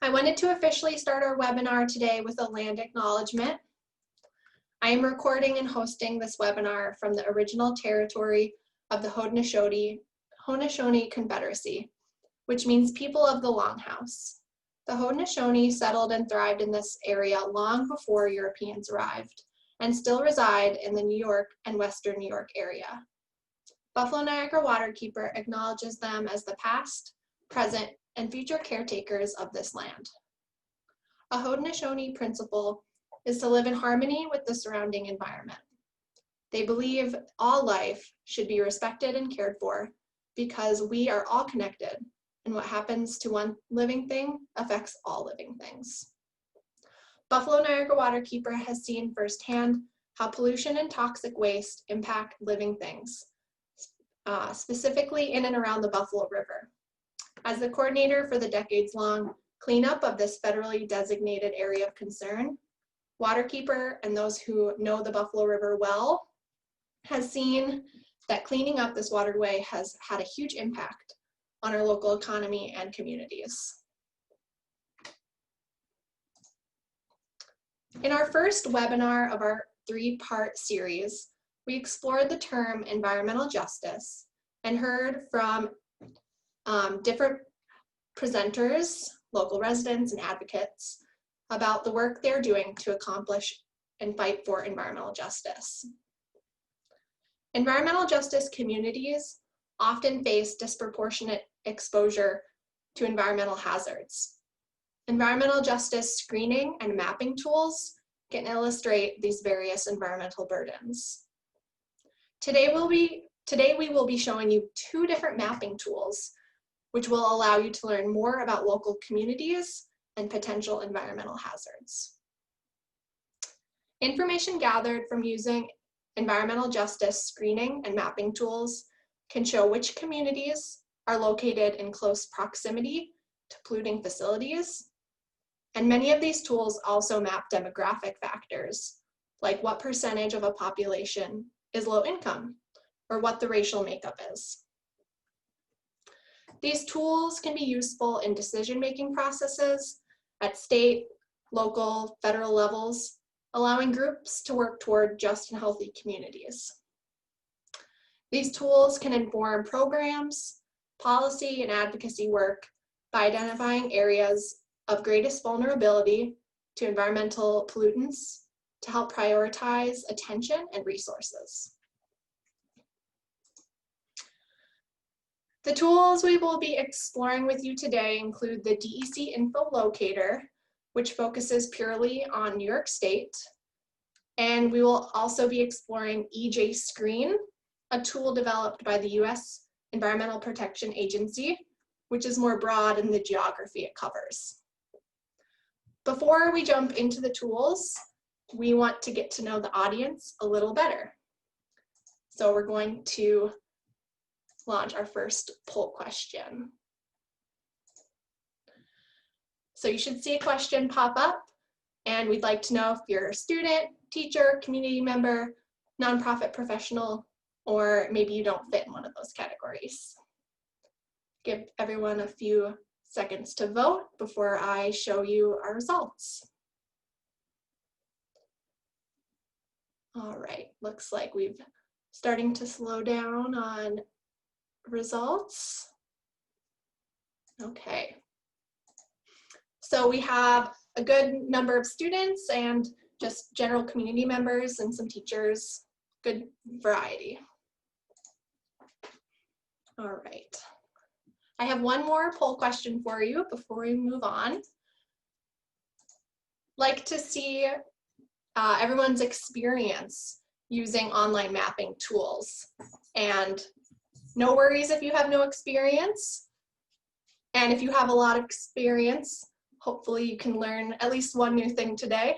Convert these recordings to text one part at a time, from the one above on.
I wanted to officially start our webinar today with a land acknowledgement. I am recording and hosting this webinar from the original territory of the Haudenosaunee Confederacy, which means people of the Longhouse. The Haudenosaunee settled and thrived in this area long before Europeans arrived, and still reside in the New York and Western New York area. Buffalo Niagara Waterkeeper acknowledges them as the past, present, and future caretakers of this land. A Haudenosaunee principle is to live in harmony with the surrounding environment. They believe all life should be respected and cared for because we are all connected, and what happens to one living thing affects all living things. Buffalo Niagara Waterkeeper has seen firsthand how pollution and toxic waste impact living things, specifically in and around the Buffalo River. As the coordinator for the decades-long cleanup of this federally designated area of concern, Waterkeeper and those who know the Buffalo River well has seen that cleaning up this waterway has had a huge impact on our local economy and communities. In our first webinar of our three-part series, we explored the term environmental justice and heard from different presenters, local residents, and advocates about the work they're doing to accomplish and fight for environmental justice. Environmental justice communities often face disproportionate exposure to environmental hazards. Environmental justice screening and mapping tools can illustrate these various environmental burdens. Today we will be showing you two different mapping tools, which will allow you to learn more about local communities and potential environmental hazards. Information gathered from using environmental justice screening and mapping tools can show which communities are located in close proximity to polluting facilities. And many of these tools also map demographic factors, like what percentage of a population is low income, or what the racial makeup is. These tools can be useful in decision-making processes at state, local, federal levels, allowing groups to work toward just and healthy communities. These tools can inform programs, policy, and advocacy work by identifying areas of greatest vulnerability to environmental pollutants to help prioritize attention and resources. The tools we will be exploring with you today include the DEC Info Locator, which focuses purely on New York State. And we will also be exploring EJ Screen, a tool developed by the US Environmental Protection Agency, which is more broad in the geography it covers. Before we jump into the tools, we want to get to know the audience a little better. So we're going to launch our first poll question. So you should see a question pop up, and we'd like to know if you're a student, teacher, community member, nonprofit professional, or maybe you don't fit in one of those categories. Give everyone a few seconds to vote before I show you our results. All right, looks like we've starting to slow down on results. Okay. So we have a good number of students and just general community members and some teachers, good variety. All right. I have one more poll question for you before we move on. Like to see everyone's experience using online mapping tools. And no worries if you have no experience. And if you have a lot of experience, hopefully you can learn at least one new thing today.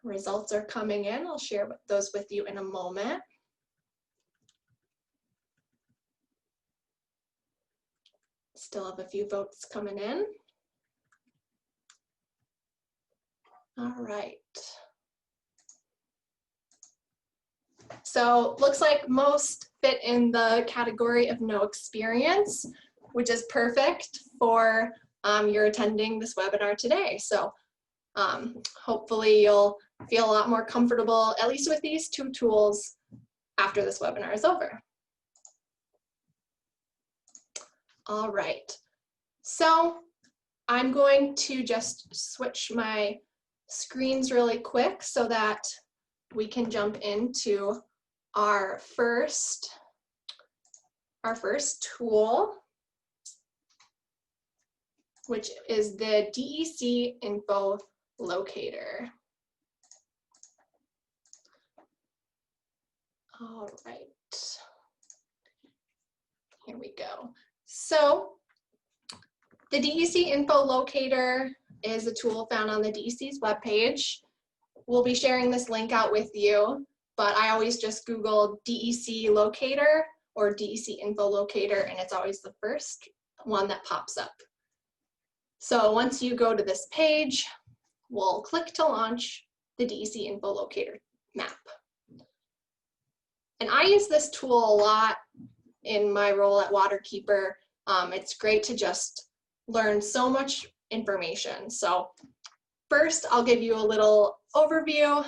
Results are coming in. I'll share those with you in a moment. Still have a few votes coming in. All right. So looks like most fit in the category of no experience, which is perfect for you're attending this webinar today. So hopefully you'll feel a lot more comfortable, at least with these two tools, after this webinar is over. All right, so I'm going to just switch my screens really quick so that we can jump into our first tool, which is the DEC Info Locator. All right, here we go. So the DEC Info Locator is a tool found on the DEC's webpage. We'll be sharing this link out with you, but I always just Google DEC Locator or DEC Info Locator, and it's always the first one that pops up. So once you go to this page, we'll click to launch the DEC Info Locator map. And I use this tool a lot in my role at Waterkeeper. It's great to just learn so much information. So first, I'll give you a little overview,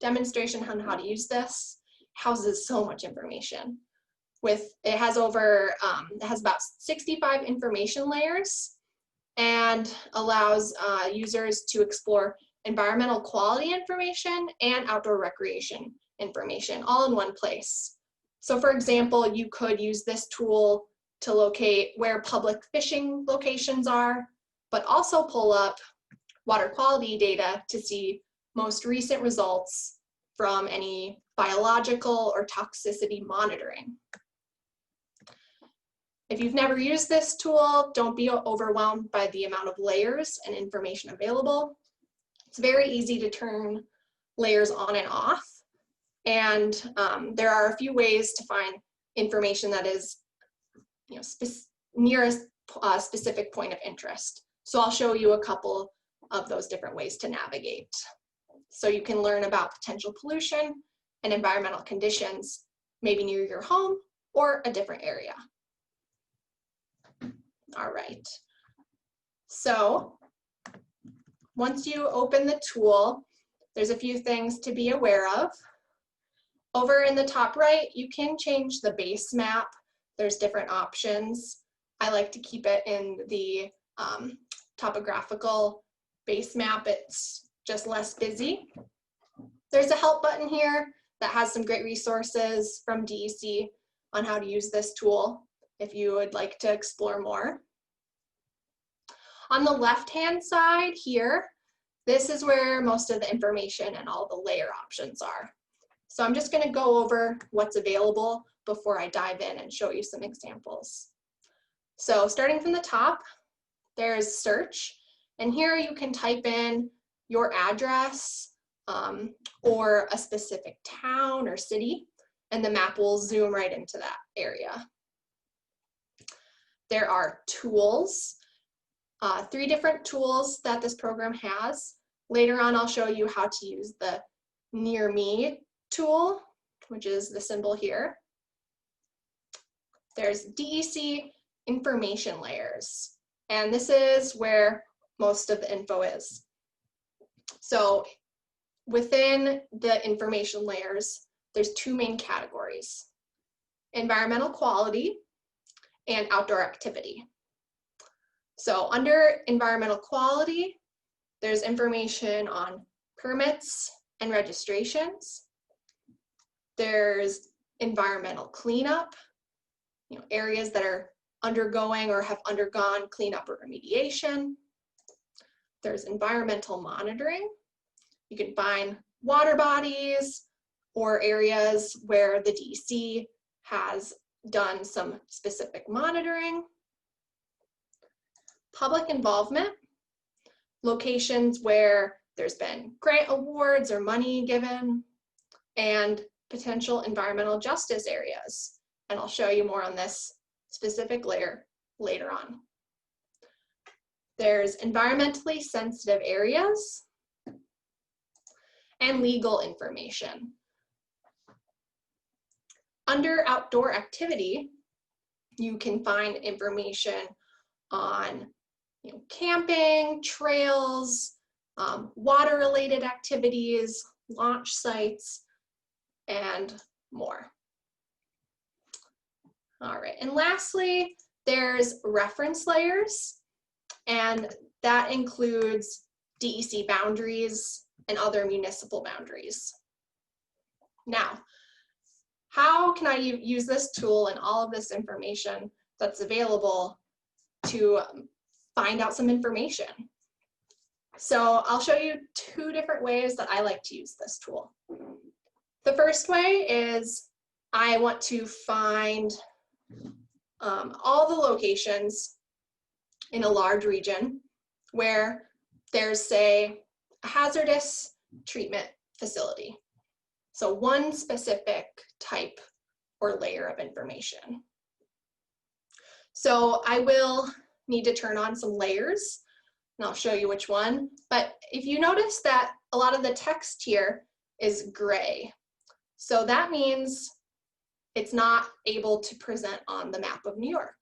demonstration on how to use this. It houses so much information. It has about 65 information layers and allows users to explore environmental quality information and outdoor recreation information all in one place. So for example, you could use this tool to locate where public fishing locations are, but also pull up water quality data to see most recent results from any biological or toxicity monitoring. If you've never used this tool, don't be overwhelmed by the amount of layers and information available. It's very easy to turn layers on and off, and there are a few ways to find information that is near a specific point of interest. So I'll show you a couple of those different ways to navigate. So you can learn about potential pollution and environmental conditions, maybe near your home or a different area. All right, so once you open the tool, there's a few things to be aware of. Over in the top right, you can change the base map. There's different options. I like to keep it in the topographical base map. It's just less busy. There's a help button here that has some great resources from DEC on how to use this tool if you would like to explore more. On the left-hand side here, this is where most of the information and all the layer options are. So I'm just going to go over what's available before I dive in and show you some examples. So starting from the top, there's search, and here you can type in your address or a specific town or city, and the map will zoom right into that area. There are tools, 3 different tools that this program has. Later on, I'll show you how to use the Near Me tool, which is the symbol here. There's DEC information layers, and this is where most of the info is. So within the information layers, there's 2 main categories: environmental quality and outdoor activity. So under environmental quality, there's information on permits and registrations. There's environmental cleanup, areas that are undergoing or have undergone cleanup or remediation. There's environmental monitoring. You can find water bodies or areas where the DEC has done some specific monitoring. Public involvement, locations where there's been grant awards or money given, and potential environmental justice areas. And I'll show you more on this specific layer later on. There's environmentally sensitive areas and legal information. Under outdoor activity, you can find information on camping, trails, water-related activities, launch sites, and more. All right, and lastly, there's reference layers, and that includes DEC boundaries and other municipal boundaries. Now, how can I use this tool and all of this information that's available to find out some information? So I'll show you two different ways that I like to use this tool. The first way is I want to find all the locations in a large region where there's, say, a hazardous treatment facility. So one specific type or layer of information. So I will need to turn on some layers, and I'll show you which one. But if you notice that a lot of the text here is gray, so that means it's not able to present on the map of New York.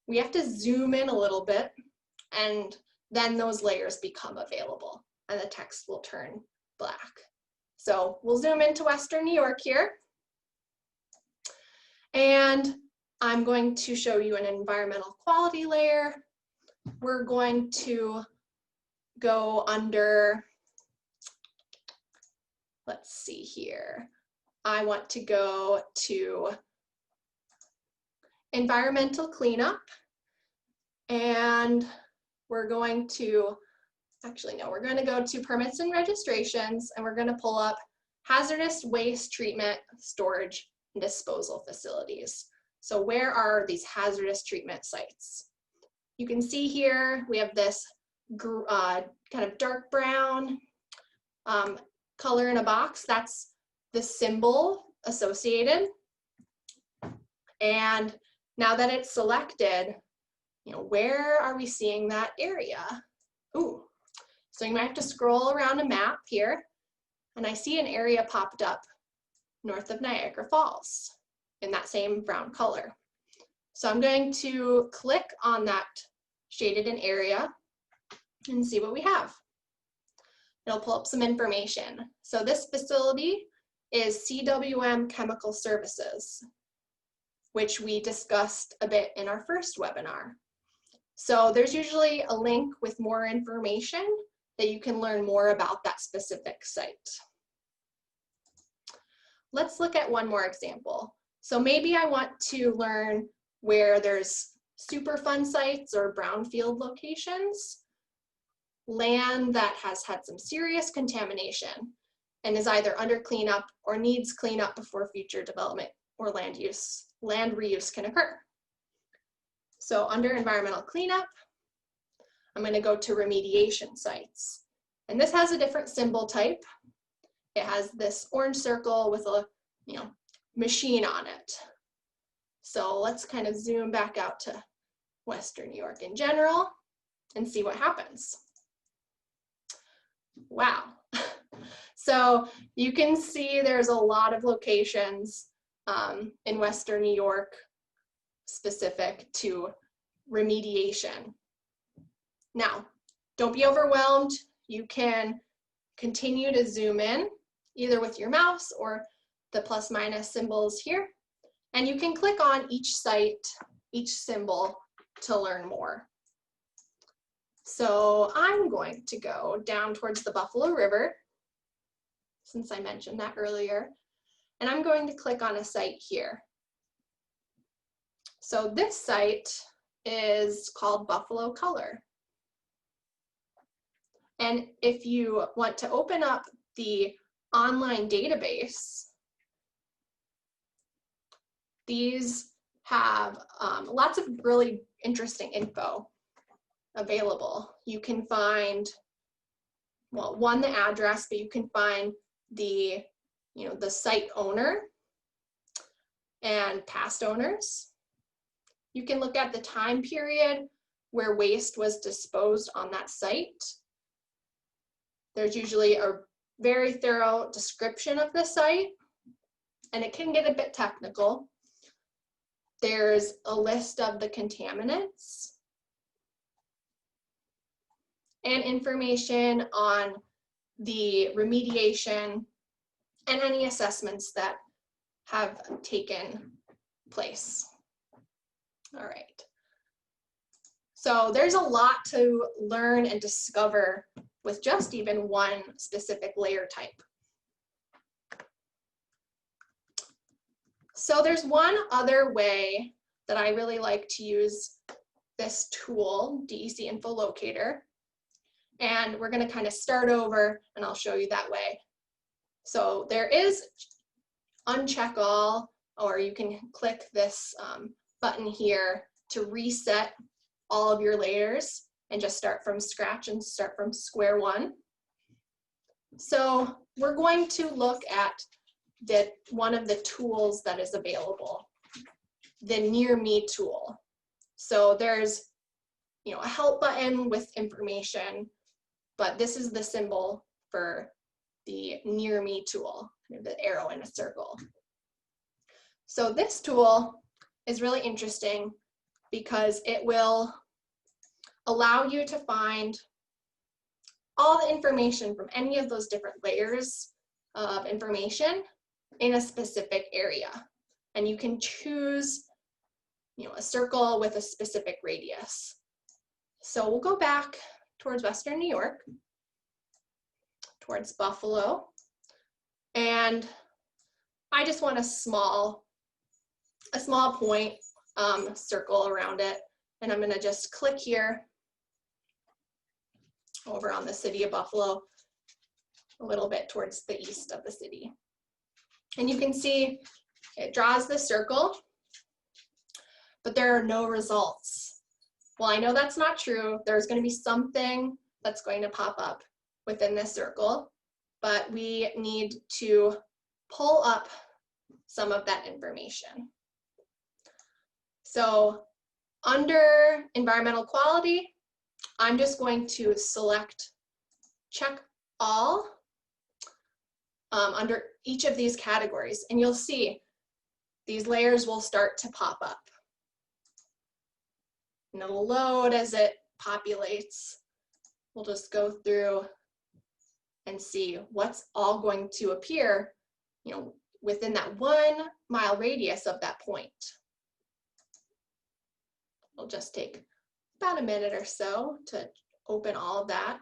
We have to zoom in a little bit, and then those layers become available, and the text will turn black. So we'll zoom into Western New York here. And I'm going to show you an environmental quality layer. We're going to go under, let's see here. I want to go to environmental cleanup, and we're going to, actually no, we're going to go to permits and registrations, and we're going to pull up hazardous waste treatment, storage, and disposal facilities. So where are these hazardous treatment sites? You can see here we have this kind of dark brown color in a box. That's the symbol associated. And now that it's selected, where are we seeing that area? Ooh, so you might have to scroll around a map here, and I see an area popped up north of Niagara Falls in that same brown color. So I'm going to click on that shaded in area and see what we have. It'll pull up some information. So this facility is CWM Chemical Services, which we discussed a bit in our first webinar. So there's usually a link with more information that you can learn more about that specific site. Let's look at one more example. So maybe I want to learn where there's Superfund sites or brownfield locations, land that has had some serious contamination and is either under cleanup or needs cleanup before future development or land reuse can occur. So under environmental cleanup, I'm going to go to remediation sites. And this has a different symbol type. It has this orange circle with a machine on it. So let's kind of zoom back out to Western New York in general and see what happens. Wow. So you can see there's a lot of locations in Western New York specific to remediation. Now, don't be overwhelmed. You can continue to zoom in either with your mouse or the plus minus symbols here. And you can click on each site, each symbol to learn more. So I'm going to go down towards the Buffalo River, since I mentioned that earlier, and I'm going to click on a site here. So this site is called Buffalo Color. And if you want to open up the online database, these have lots of really interesting info available. You can find, well, one, the address, but you can find the, the site owner and past owners. You can look at the time period where waste was disposed on that site. There's usually a very thorough description of the site, and it can get a bit technical. There's a list of the contaminants and information on the remediation and any assessments that have taken place. All right. So there's a lot to learn and discover with just even one specific layer type. So there's one other way that I really like to use this tool, DEC Info Locator, and we're going to kind of start over and I'll show you that way. So there is uncheck all, or you can click this button here to reset all of your layers and just start from scratch and start from square one. So we're going to look at one of the tools that is available, the Near Me tool. So there's, a help button with information, but this is the symbol for the Near Me tool, the arrow in a circle. So this tool is really interesting because it will allow you to find all the information from any of those different layers of information in a specific area. And you can choose, a circle with a specific radius. So we'll go back towards Western New York, towards Buffalo, and I just want a small point circle around it, and I'm going to just click here over on the city of Buffalo, a little bit towards the east of the city. And you can see it draws the circle, but there are no results. Well, I know that's not true. There's going to be something that's going to pop up within this circle, but we need to pull up some of that information. So under environmental quality, I'm just going to select check all under each of these categories, and you'll see these layers will start to pop up. And it'll load as it populates. We'll just go through and see what's all going to appear, within that 1 mile radius of that point. It'll just take about a minute or so to open all of that.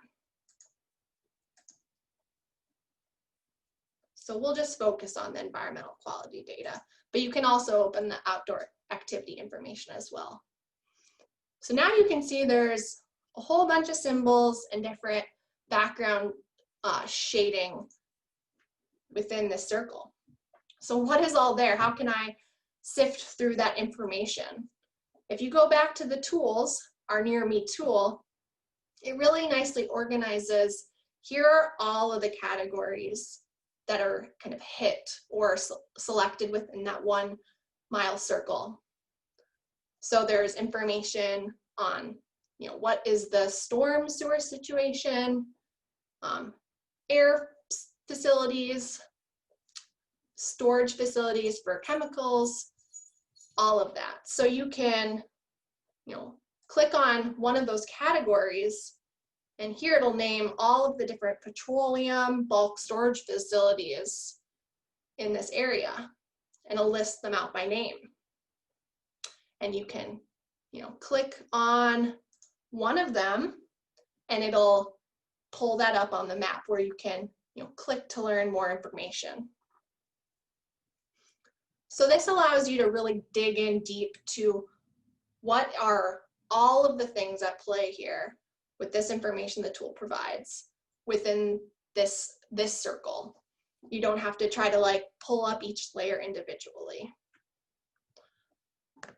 So we'll just focus on the environmental quality data, but you can also open the outdoor activity information as well. So now you can see there's a whole bunch of symbols and different background shading within this circle. So what is all there? How can I sift through that information? If you go back to the tools, our Near Me tool, it really nicely organizes, here are all of the categories that are kind of hit or selected within that 1 mile circle. So there's information on, what is the storm sewer situation, air facilities, storage facilities for chemicals, all of that. So you can, click on one of those categories, and here it'll name all of the different petroleum bulk storage facilities in this area, and it'll list them out by name. And you can, click on one of them, and it'll pull that up on the map where you can, click to learn more information. So this allows you to really dig in deep to what are all of the things at play here with this information the tool provides within this circle. You don't have to try to pull up each layer individually.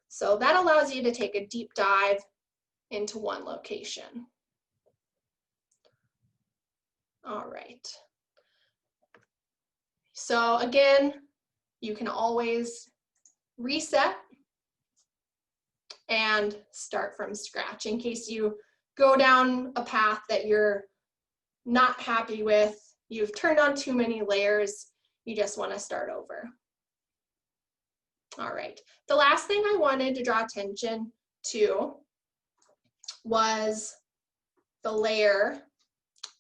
So that allows you to take a deep dive into one location. All right. So again, you can always reset and start from scratch in case you go down a path that you're not happy with, you've turned on too many layers, you just want to start over. All right, the last thing I wanted to draw attention to was the layer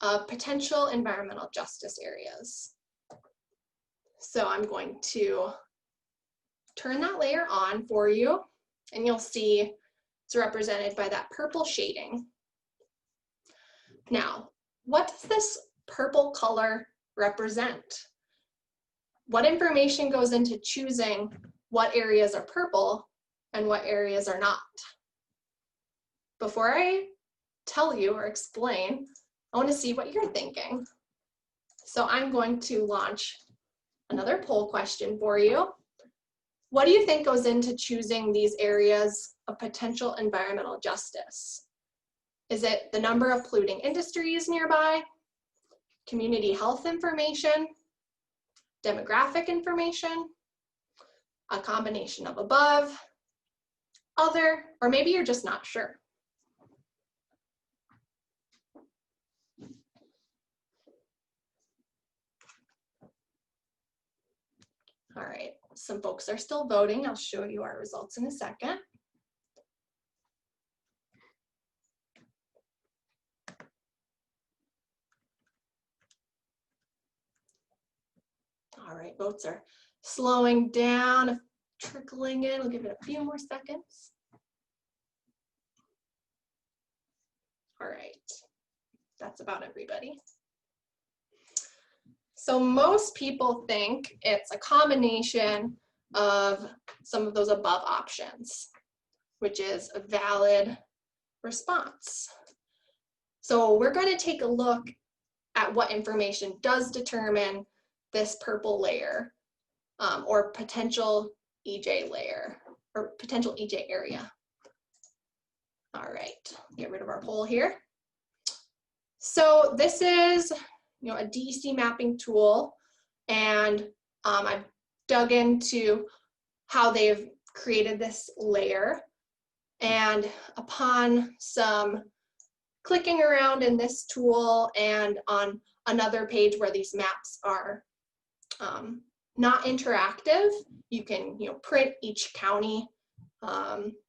of potential environmental justice areas. So I'm going to turn that layer on for you, and you'll see it's represented by that purple shading. Now, what does this purple color represent? What information goes into choosing what areas are purple and what areas are not? Before I tell you or explain, I want to see what you're thinking. So I'm going to launch another poll question for you. What do you think goes into choosing these areas of potential environmental justice? Is it the number of polluting industries nearby, community health information, demographic information, a combination of above, other, or maybe you're just not sure? All right, some folks are still voting. I'll show you our results in a second. All right, votes are slowing down, trickling in. We'll give it a few more seconds. All right, that's about everybody. So most people think it's a combination of some of those above options, which is a valid response. So we're going to take a look at what information does determine this purple layer or potential EJ layer or potential EJ area. All right, get rid of our poll here. So this is a DEC mapping tool, and I've dug into how they've created this layer, and upon some clicking around in this tool and on another page where these maps are not interactive, you can print each county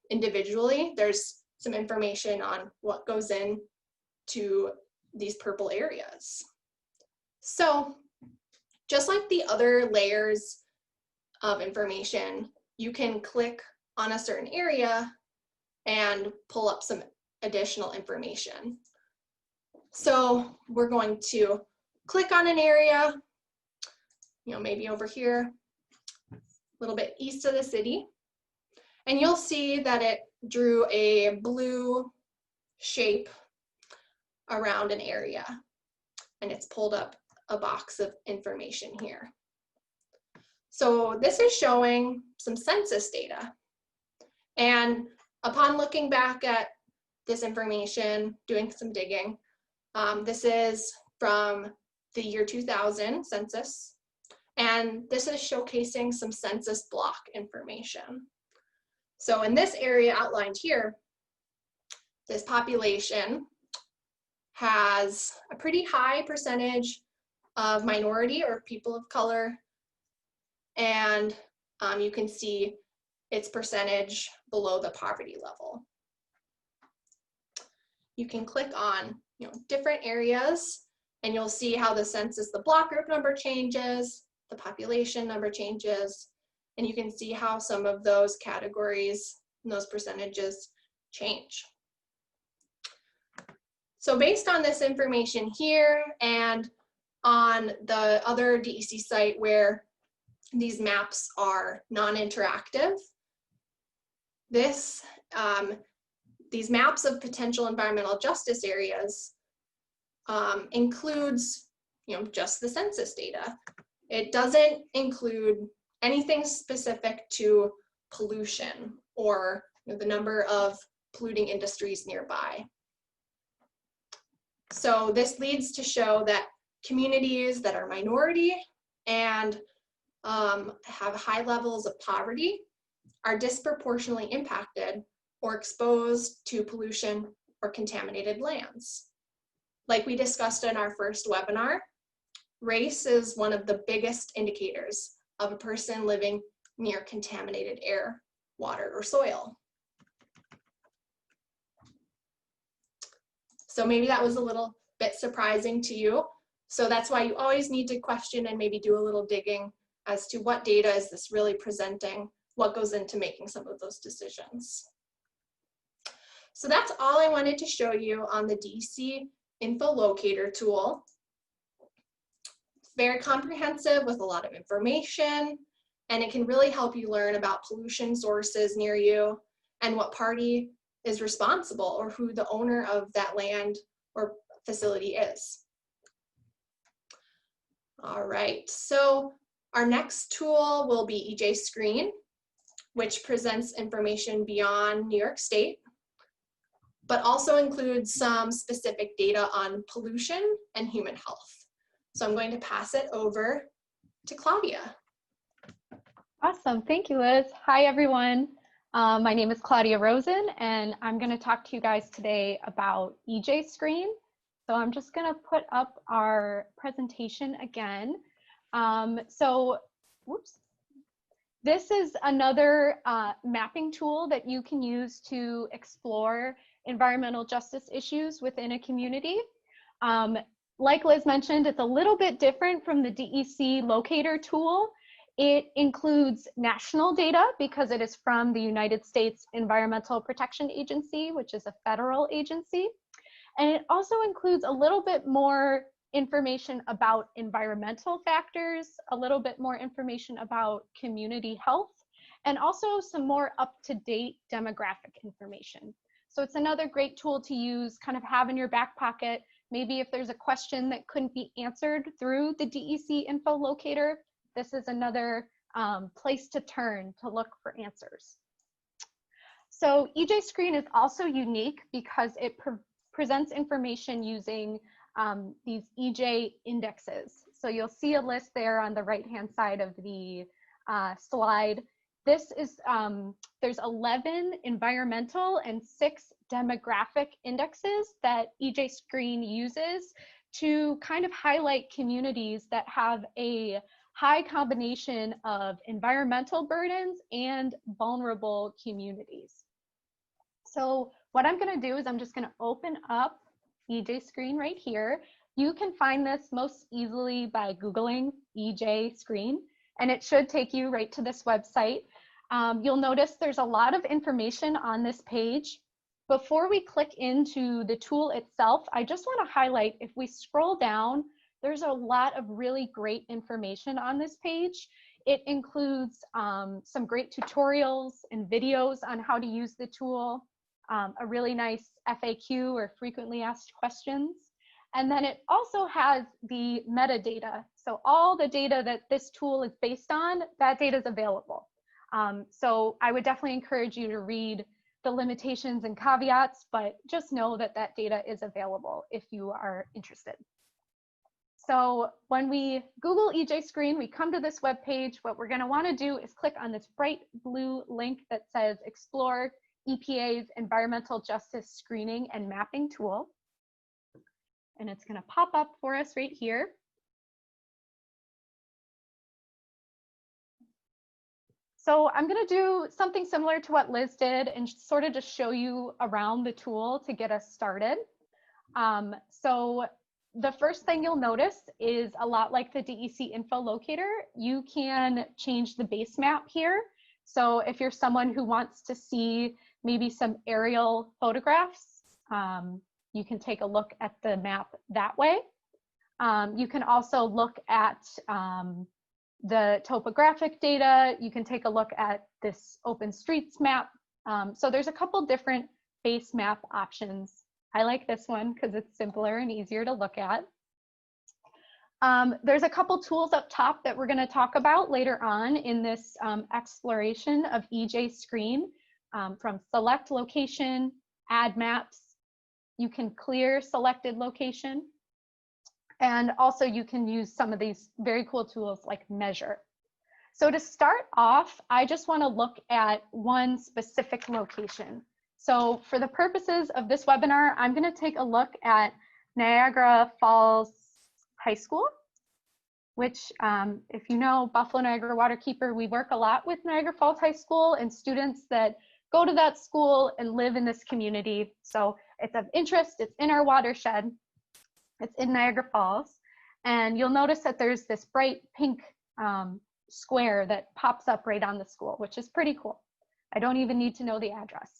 individually. There's some information on what goes in to these purple areas. So just like the other layers of information, you can click on a certain area and pull up some additional information. So we're going to click on an area, maybe over here, a little bit east of the city, and you'll see that it drew a blue shape around an area, and it's pulled up a box of information here. So this is showing some census data, and upon looking back at this information, doing some digging, this is from the year 2000 census, and this is showcasing some census block information. So in this area outlined here, this population has a pretty high percentage of minority or people of color, and you can see its percentage below the poverty level. You can click on different areas, and you'll see how the census, the block group number changes, the population number changes, and you can see how some of those categories and those percentages change. So based on this information here and on the other DEC site where these maps are non-interactive, these maps of potential environmental justice areas includes just the census data. It doesn't include anything specific to pollution or the number of polluting industries nearby. So this leads to show that communities that are minority and have high levels of poverty are disproportionately impacted or exposed to pollution or contaminated lands. Like we discussed in our first webinar, race is one of the biggest indicators of a person living near contaminated air, water, or soil. So maybe that was a little bit surprising to you. So that's why you always need to question and maybe do a little digging as to what data is this really presenting, what goes into making some of those decisions. So that's all I wanted to show you on the DEC Info Locator tool. It's very comprehensive with a lot of information, and it can really help you learn about pollution sources near you and what party is responsible or who the owner of that land or facility is. All right, so our next tool will be EJ Screen, which presents information beyond New York State, but also includes some specific data on pollution and human health. So I'm going to pass it over to Claudia. Awesome, thank you, Liz. Hi, everyone. My name is Claudia Rosen, and I'm going to talk to you guys today about EJ Screen. So I'm just going to put up our presentation again. This is another mapping tool that you can use to explore environmental justice issues within a community. Like Liz mentioned, it's a little bit different from the DEC locator tool. It includes national data because it is from the United States Environmental Protection Agency, which is a federal agency. And it also includes a little bit more information about environmental factors, a little bit more information about community health, and also some more up-to-date demographic information. So it's another great tool to use, kind of have in your back pocket. Maybe if there's a question that couldn't be answered through the DEC Info Locator, this is another place to turn to look for answers. So EJ Screen is also unique because it presents information using these EJ indexes. So you'll see a list there on the right-hand side of the slide. This is, there's 11 environmental and 6 demographic indexes that EJ Screen uses to kind of highlight communities that have a high combination of environmental burdens and vulnerable communities. So what I'm going to do is I'm just going to open up EJ Screen right here. You can find this most easily by Googling EJ Screen, and it should take you right to this website. You'll notice there's a lot of information on this page. Before we click into the tool itself, I just want to highlight, if we scroll down, there's a lot of really great information on this page. It includes some great tutorials and videos on how to use the tool, a really nice FAQ or frequently asked questions. And then it also has the metadata. So all the data that this tool is based on, that data is available. So I would definitely encourage you to read the limitations and caveats, but just know that that data is available if you are interested. So when we Google EJ Screen, we come to this web page. What we're going to want to do is click on this bright blue link that says Explore EPA's Environmental Justice Screening and Mapping Tool. And it's going to pop up for us right here. So I'm going to do something similar to what Liz did and sort of just show you around the tool to get us started. So the first thing you'll notice is a lot like the DEC Info Locator, you can change the base map here. So if you're someone who wants to see maybe some aerial photographs, you can take a look at the map that way. You can also look at the topographic data. You can take a look at this OpenStreets map. So there's a couple different base map options. I like this one because it's simpler and easier to look at. There's a couple tools up top that we're going to talk about later on in this exploration of EJ Screen, from select location, add maps. You can clear selected location. And also you can use some of these very cool tools like measure. So to start off, I just want to look at one specific location. So for the purposes of this webinar, I'm going to take a look at Niagara Falls High School. which if you know Buffalo Niagara Waterkeeper, we work a lot with Niagara Falls High School and students that go to that school and live in this community. So it's of interest, it's in our watershed, it's in Niagara Falls. And you'll notice that there's this bright pink square that pops up right on the school, which is pretty cool. I don't even need to know the address.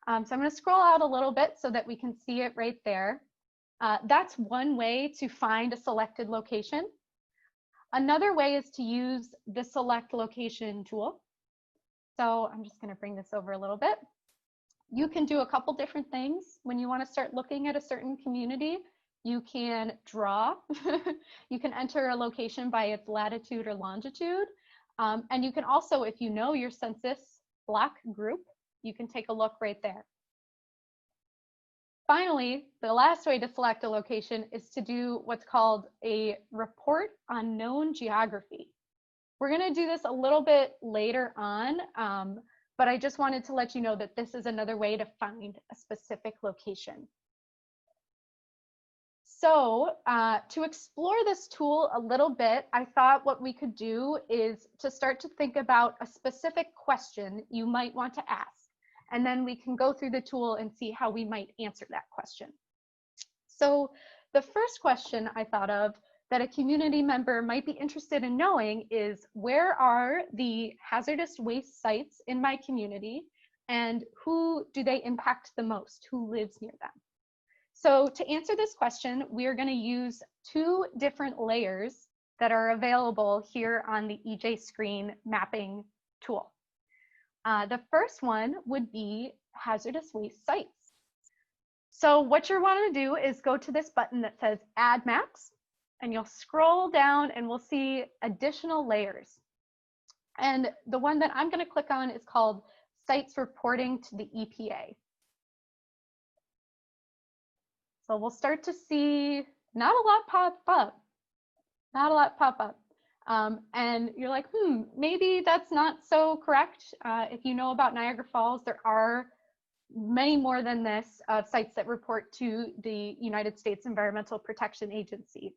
So I'm going to scroll out a little bit so that we can see it right there. That's one way to find a selected location. Another way is to use the select location tool. So I'm just going to bring this over a little bit. You can do a couple different things when you want to start looking at a certain community. You can draw, you can enter a location by its latitude or longitude. And you can also, if you know your census block group, you can take a look right there. Finally, the last way to select a location is to do what's called a report on known geography. We're going to do this a little bit later on, but I just wanted to let you know that this is another way to find a specific location. So to explore this tool a little bit, I thought what we could do is to start to think about a specific question you might want to ask, and then we can go through the tool and see how we might answer that question. So the first question I thought of that a community member might be interested in knowing is, where are the hazardous waste sites in my community, and who do they impact the most? Who lives near them? So to answer this question, we are going to use two different layers that are available here on the EJ screen mapping tool. The first one would be hazardous waste sites. So what you're wanting to do is go to this button that says Add Maps, and you'll scroll down and we'll see additional layers. And the one that I'm going to click on is called Sites Reporting to the EPA. So we'll start to see not a lot pop up, not a lot pop up. And you're like, maybe that's not so correct. If you know about Niagara Falls, there are many more than this sites that report to the United States Environmental Protection Agency.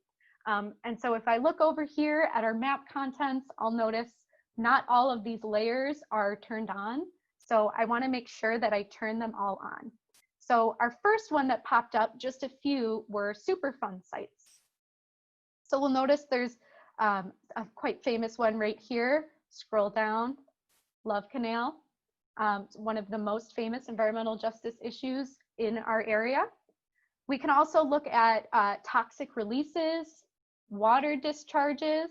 And so if I look over here at our map contents, I'll notice not all of these layers are turned on. So I want to make sure that I turn them all on. So our first one that popped up, just a few, were Superfund sites. So we'll notice there's a quite famous one right here. Scroll down, Love Canal, one of the most famous environmental justice issues in our area. We can also look at toxic releases, water discharges,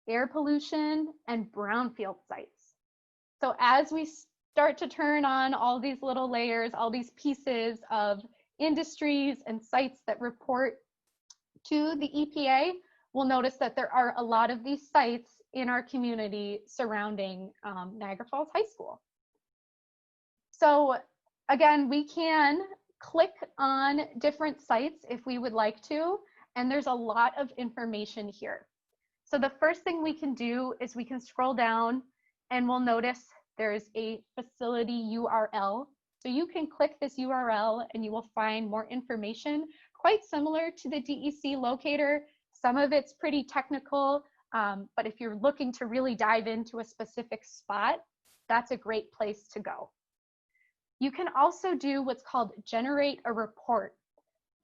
air pollution, and brownfield sites. So as we start to turn on all these little layers, all these pieces of industries and sites that report to the EPA, we'll notice that there are a lot of these sites in our community surrounding Niagara Falls High School. So again, we can click on different sites if we would like to, and there's a lot of information here. So the first thing we can do is we can scroll down and we'll notice there's a facility URL. So you can click this URL and you will find more information, quite similar to the DEC locator. Some of it's pretty technical, but if you're looking to really dive into a specific spot, that's a great place to go. You can also do what's called generate a report.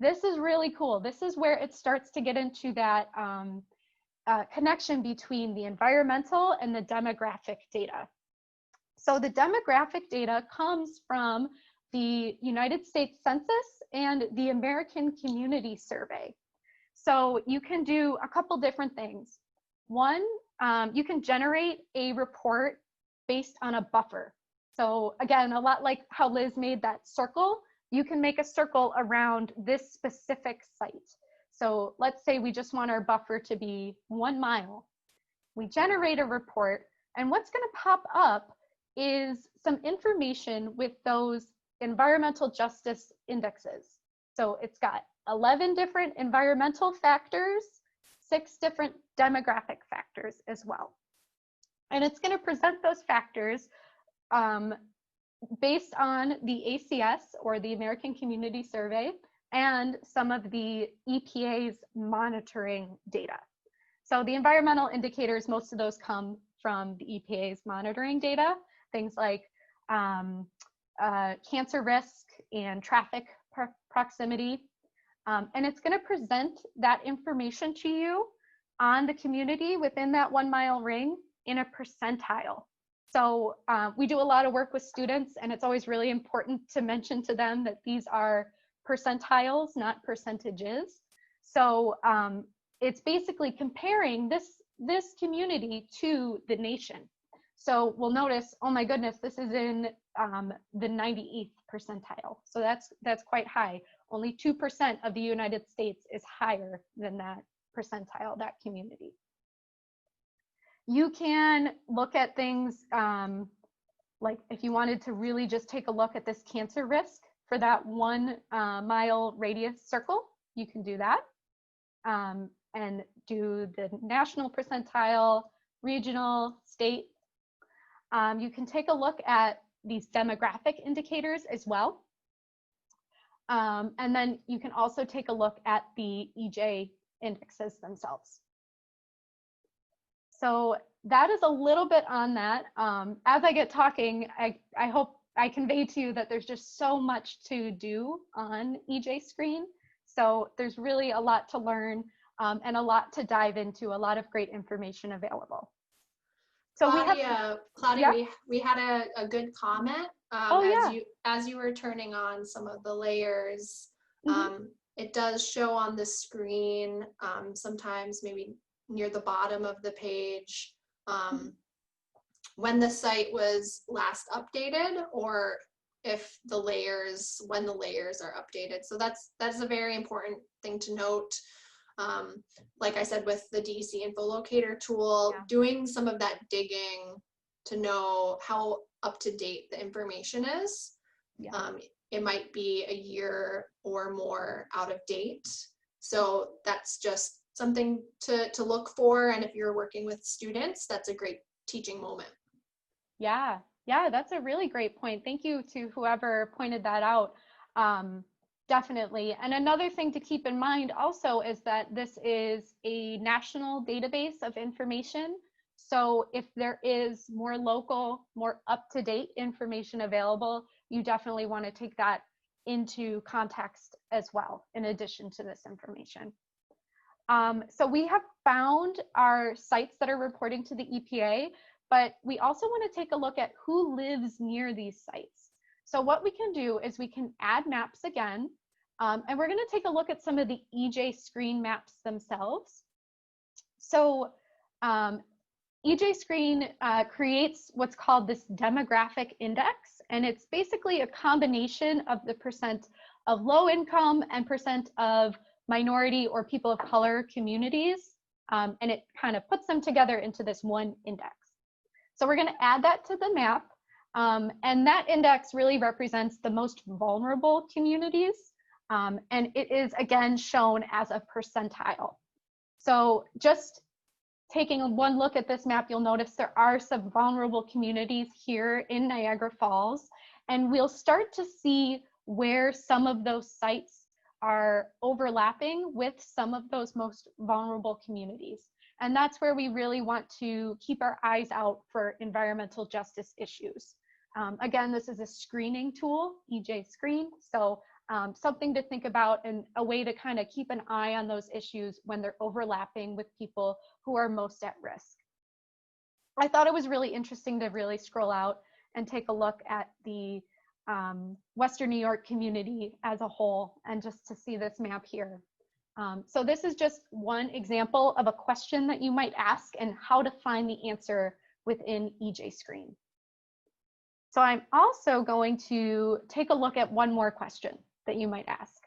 This is really cool. This is where it starts to get into that connection between the environmental and the demographic data. So the demographic data comes from the United States Census and the American Community Survey. So you can do a couple different things. One, you can generate a report based on a buffer. So again, a lot like how Liz made that circle, you can make a circle around this specific site. So let's say we just want our buffer to be 1 mile. We generate a report, and what's going to pop up is some information with those environmental justice indexes. So it's got 11 different environmental factors, 6 different demographic factors as well. And it's going to present those factors based on the ACS, or the American Community Survey, and some of the EPA's monitoring data. So the environmental indicators, most of those come from the EPA's monitoring data, things like cancer risk and traffic proximity. And it's going to present that information to you on the community within that 1 mile ring in a percentile. So we do a lot of work with students, and it's always really important to mention to them that these are percentiles, not percentages. So it's basically comparing this community to the nation. So we'll notice, oh my goodness, this is in the 98th percentile. So that's quite high. Only 2% of the United States is higher than that percentile, that community. You can look at things like if you wanted to really just take a look at this cancer risk for that 1 mile radius circle, you can do that and do the national percentile, regional, state. You can take a look at these demographic indicators as well. And then you can also take a look at the EJ indexes themselves. So that is a little bit on that. As I get talking, I hope I convey to you that there's just so much to do on EJ Screen. So there's really a lot to learn and a lot to dive into, a lot of great information available. So Claudia, yeah. we had a good comment as you were turning on some of the layers. It does show on the screen sometimes maybe near the bottom of the page when the site was last updated, or if when the layers are updated. So that's a very important thing to note. Like I said, with the DC info locator tool, doing some of that digging to know how up to date the information is. It might be a year or more out of date. So that's just something to look for. And if you're working with students, that's a great teaching moment. Yeah, that's a really great point. Thank you to whoever pointed that out. Definitely. And another thing to keep in mind also is that this is a national database of information. So if there is more local, more up-to-date information available, you definitely want to take that into context as well, in addition to this information. So we have found our sites that are reporting to the EPA, but we also want to take a look at who lives near these sites. So what we can do is we can add maps again, and we're going to take a look at some of the EJ Screen maps themselves. So EJ Screen creates what's called this demographic index, and it's basically a combination of the percent of low income and percent of minority or people of color communities, and it kind of puts them together into this one index. So we're going to add that to the map, and that index really represents the most vulnerable communities, and it is again shown as a percentile. So just taking one look at this map, you'll notice there are some vulnerable communities here in Niagara Falls, and we'll start to see where some of those sites are overlapping with some of those most vulnerable communities. And that's where we really want to keep our eyes out for environmental justice issues. Again, this is a screening tool, EJ Screen, so something to think about and a way to kind of keep an eye on those issues when they're overlapping with people who are most at risk. I thought it was really interesting to really scroll out and take a look at the Western New York community as a whole, and just to see this map here. So this is just one example of a question that you might ask and how to find the answer within EJ Screen. So I'm also going to take a look at one more question that you might ask.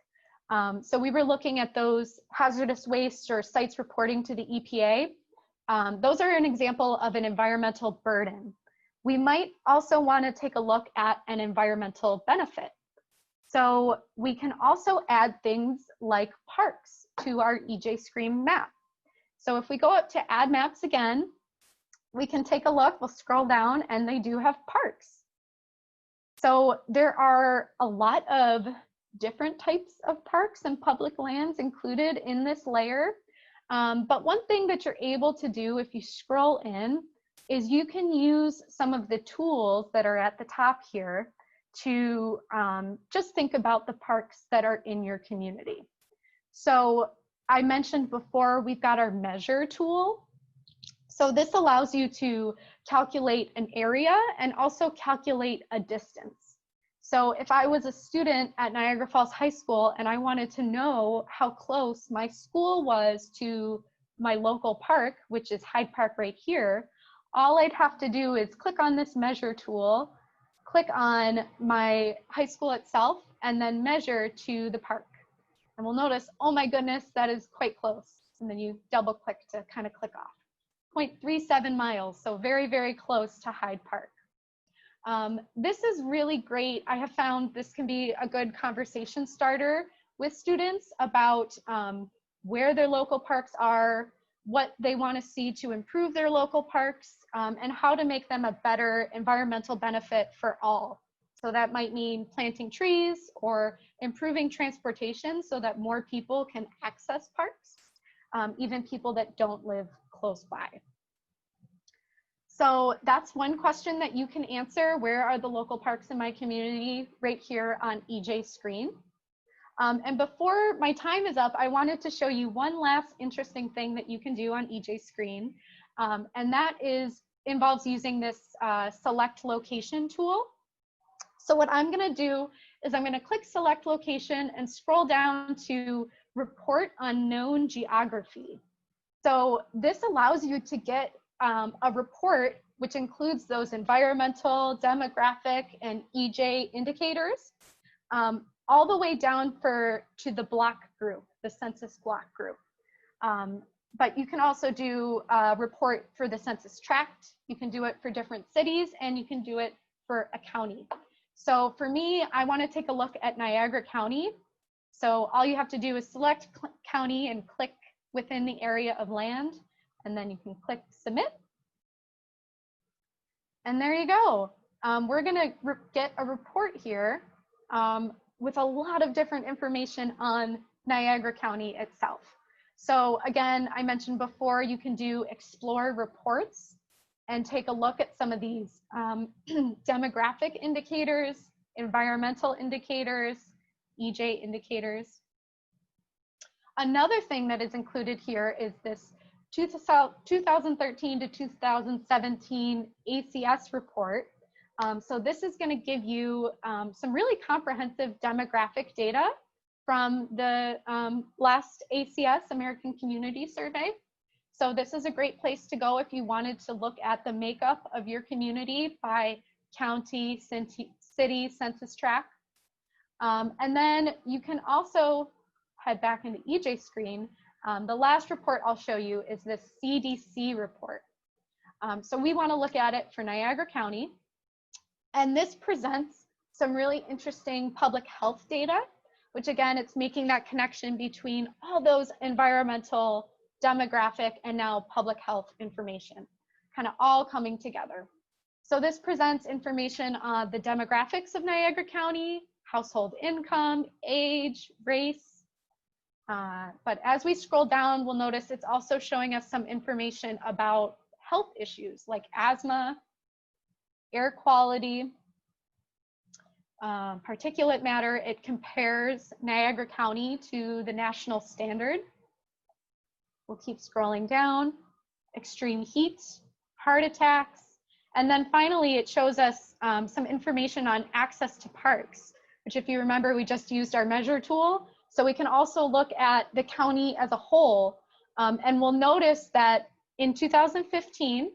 So we were looking at those hazardous waste or sites reporting to the EPA. Those are an example of an environmental burden. We might also want to take a look at an environmental benefit. So we can also add things like parks to our EJ Screen map. So if we go up to add maps again, we can take a look, we'll scroll down, and they do have parks. So there are a lot of different types of parks and public lands included in this layer. But one thing that you're able to do if you scroll in is you can use some of the tools that are at the top here to just think about the parks that are in your community. So I mentioned before, we've got our measure tool. So this allows you to calculate an area and also calculate a distance. So if I was a student at Niagara Falls High School and I wanted to know how close my school was to my local park, which is Hyde Park right here, all I'd have to do is click on this measure tool, click on my high school itself, and then measure to the park. And we'll notice, oh my goodness, that is quite close. And then you double click to kind of click off. 0.37 miles, so very, very close to Hyde Park. This is really great. I have found this can be a good conversation starter with students about where their local parks are, what they want to see to improve their local parks, and how to make them a better environmental benefit for all. So that might mean planting trees or improving transportation so that more people can access parks, even people that don't live close by. So that's one question that you can answer. Where are the local parks in my community? Right here on EJ screen. And before my time is up, I wanted to show you one last interesting thing that you can do on EJ screen. And that involves using this select location tool. So what I'm gonna do is I'm gonna click select location and scroll down to report on known geography. So this allows you to get a report which includes those environmental, demographic, and EJ indicators, all the way down to the block group, the census block group. But you can also do a report for the census tract. You can do it for different cities, and you can do it for a county. So for me, I want to take a look at Niagara County. So all you have to do is select county and click within the area of land, and then you can click submit. And there you go. We're going to get a report here with a lot of different information on Niagara County itself. So again, I mentioned before, you can do explore reports and take a look at some of these demographic indicators, environmental indicators, EJ indicators. Another thing that is included here is this 2013 to 2017 ACS report. So this is going to give you some really comprehensive demographic data from the last ACS, American Community Survey. So this is a great place to go if you wanted to look at the makeup of your community by county, city, census tract. And then you can also head back into EJ screen. The last report I'll show you is this CDC report. So we want to look at it for Niagara County. And this presents some really interesting public health data, which again, it's making that connection between all those environmental, demographic, and now public health information, kind of all coming together. So this presents information on the demographics of Niagara County, household income, age, race. But as we scroll down, we'll notice it's also showing us some information about health issues like asthma, air quality, particulate matter. It compares Niagara County to the national standard. We'll keep scrolling down. Extreme heat, heart attacks, and then finally it shows us some information on access to parks, which if you remember, we just used our measure tool. So we can also look at the county as a whole, and we'll notice that in 2015,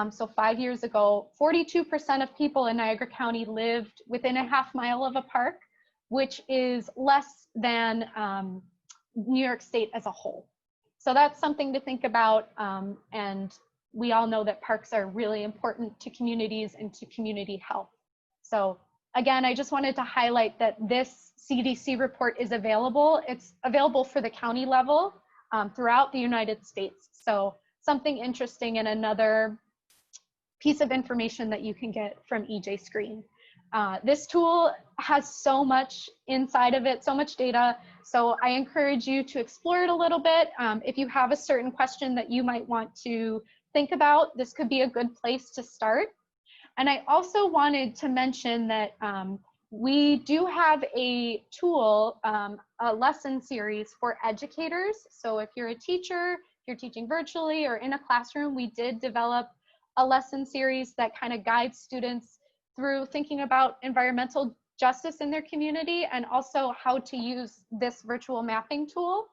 so 5 years ago, 42% of people in Niagara County lived within a half mile of a park, which is less than New York State as a whole. So that's something to think about, and we all know that parks are really important to communities and to community health. So again, I just wanted to highlight that this CDC report is available. It's available for the county level throughout the United States. So something interesting and another piece of information that you can get from EJ Screen. This tool has so much inside of it, so much data. So I encourage you to explore it a little bit. If you have a certain question that you might want to think about, this could be a good place to start. And I also wanted to mention that we do have a tool, a lesson series for educators. So if you're a teacher, if you're teaching virtually or in a classroom, we did develop a lesson series that kind of guides students through thinking about environmental justice in their community, and also how to use this virtual mapping tool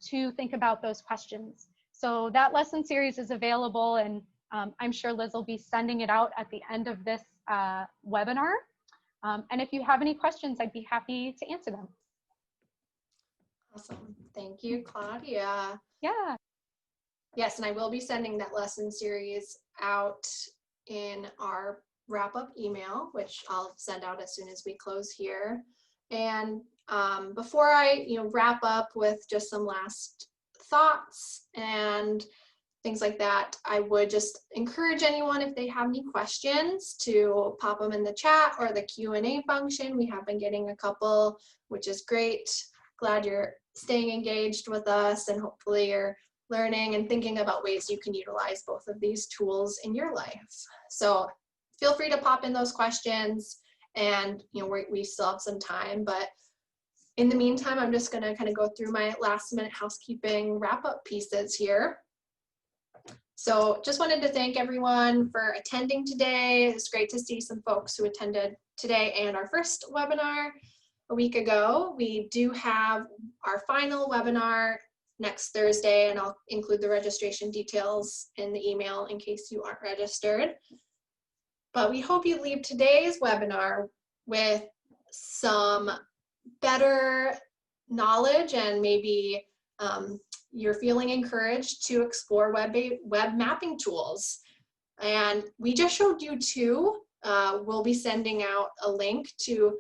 to think about those questions. So that lesson series is available, and I'm sure Liz will be sending it out at the end of this webinar. And if you have any questions, I'd be happy to answer them. Awesome. Thank you, Claudia. Yeah. Yes, and I will be sending that lesson series out in our wrap-up email, which I'll send out as soon as we close here. And before I wrap up with just some last thoughts and things like that, I would just encourage anyone, if they have any questions, to pop them in the chat or the Q&A function. We have been getting a couple, which is great. Glad you're staying engaged with us, and hopefully you're learning and thinking about ways you can utilize both of these tools in your life. So feel free to pop in those questions, and we still have some time, but in the meantime, I'm just gonna kind of go through my last minute housekeeping wrap-up pieces here. So just wanted to thank everyone for attending today. It's great to see some folks who attended today and our first webinar a week ago. We do have our final webinar next Thursday, and I'll include the registration details in the email in case you aren't registered. But we hope you leave today's webinar with some better knowledge, and maybe you're feeling encouraged to explore web mapping tools. And we just showed you two. We'll be sending out a link to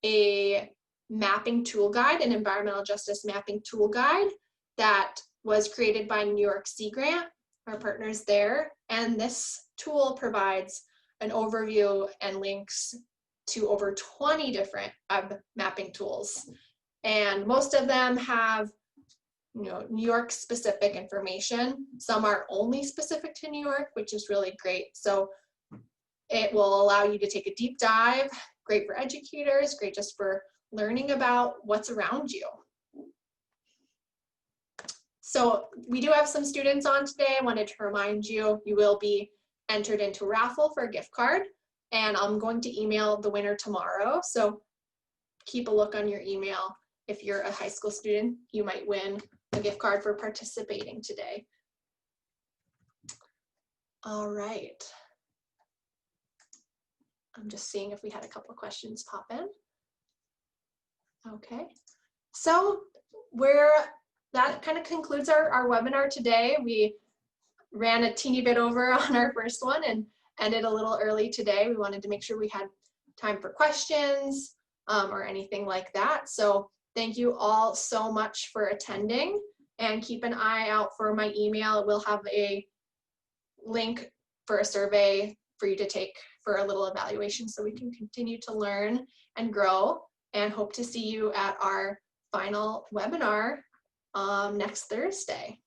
a mapping tool guide, an environmental justice mapping tool guide that was created by New York Sea Grant, our partners there. And this tool provides an overview and links to over 20 different web mapping tools. And most of them have New York specific information. Some are only specific to New York, which is really great. So it will allow you to take a deep dive. Great for educators, great just for learning about what's around you. So we do have some students on today. I wanted to remind you, you will be entered into a raffle for a gift card, and I'm going to email the winner tomorrow. So keep a look on your email. If you're a high school student, you might win a gift card for participating today. All right. I'm just seeing if we had a couple of questions pop in. Okay. So that kind of concludes our webinar today. We ran a teeny bit over on our first one and ended a little early today. We wanted to make sure we had time for questions or anything like that. So thank you all so much for attending, and keep an eye out for my email. We'll have a link for a survey for you to take for a little evaluation, so we can continue to learn and grow, and hope to see you at our final webinar next Thursday.